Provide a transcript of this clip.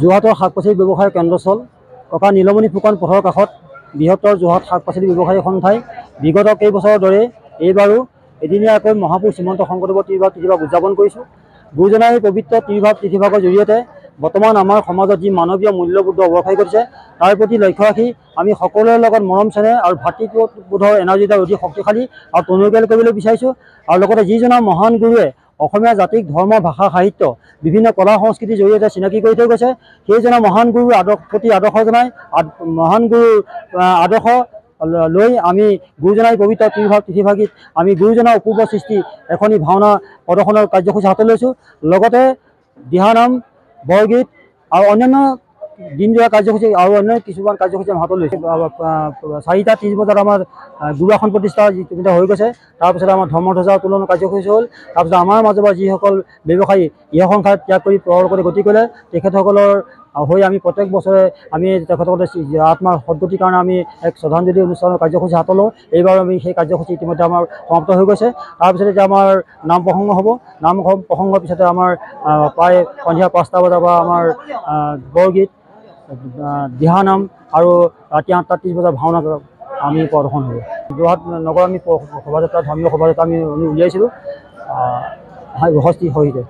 যোৰহাটৰ শাক পাচলি ব্যৱসায়ৰ কেন্দ্ৰস্থল ককা নীলমণি ফুকন পথৰ কাষত বৃহত্তৰ যোৰহাট শাক পাচলি ব্যৱসায়ী সন্থাই বিগত কেইবছৰৰ দৰে এইবাৰো এদিনীয়াকৈ মহাপুৰুষ শ্ৰীমন্ত শংকৰদেৱৰ তিথিভাগ উদযাপন কৰিছোঁ। গুৰুজনাৰ এই পবিত্ৰ তিথিভাগৰ জৰিয়তে বৰ্তমান আমাৰ সমাজত যি মানৱীয় মূল্যবোধ অৱক্ষয় কৰিছে তাৰ প্ৰতি লক্ষ্য ৰাখি আমি সকলোৰে লগত মৰম চেনেহ আৰু ভাতৃত্ববোধৰ এনাৰ্জিডাল অধিক শক্তিশালী আৰু টনকিয়াল কৰিবলৈ বিচাৰিছোঁ। আৰু লগতে যিজনা মহান গুৰুৱে অসমীয়া জাতিক ধৰ্ম ভাষা সাহিত্য বিভিন্ন কলা সংস্কৃতিৰ জৰিয়তে চিনাকি কৰি থৈ গৈছে, সেইজনা মহান গুৰুৰ প্ৰতি আদৰ্শ জনাই মহান গুৰুৰ আদৰ্শ লৈ আমি গুৰুজনাৰ পবিত্ৰ তিথিভাগিত আমি গুৰুজনাৰ অপূৰ্ব সৃষ্টি এখনি ভাওনা প্ৰদৰ্শনৰ কাৰ্যসূচী হাতত লৈছোঁ। লগতে দিহানাম বৰগীত আৰু অন্যান্য দিনজোৰা কাৰ্যসূচী আৰু অন্য কিছুমান কাৰ্যসূচী আমি হাতত লৈছোঁ। 4:30 বজাত আমাৰ গুৰু আসন প্ৰতিষ্ঠা যিটো হৈ গৈছে, তাৰপিছত আমাৰ ধৰ্মধ্বজা উত্তোলন কাৰ্যসূচী হ'ল। তাৰপিছত আমাৰ মাজৰ পৰা যিসকল ব্যৱসায়ী ইহ সংসাৰ ত্যাগ কৰি পৰলোকলৈ গতি কৰিলে তেখেতসকলৰ হৈ আমি প্ৰত্যেক বছৰে আমি তেখেতসকলে আত্মাৰ সদ্গতিৰ কাৰণে আমি এক শ্ৰদ্ধাঞ্জলি অনুষ্ঠানৰ কাৰ্যসূচী হাতত লওঁ। এইবাৰ আমি সেই কাৰ্যসূচী ইতিমধ্যে আমাৰ সমাপ্ত হৈ গৈছে। তাৰপিছতে এতিয়া আমাৰ নাম প্ৰসংগ হ'ব। নাম প্ৰসংগৰ পিছতে আমাৰ প্ৰায় সন্ধিয়া 5টা বজাৰ পৰা আমাৰ বৰগীত দিহানাম আৰু ৰাতি 8:30 বজাত ভাওনা আমি প্ৰদৰ্শন হ'ব। যোৰহাট নগৰ আমি শোভাযাত্ৰা ধৰ্মীয় শোভাযাত্ৰা আমি উলিয়াইছিলোঁ 65 সহিতে।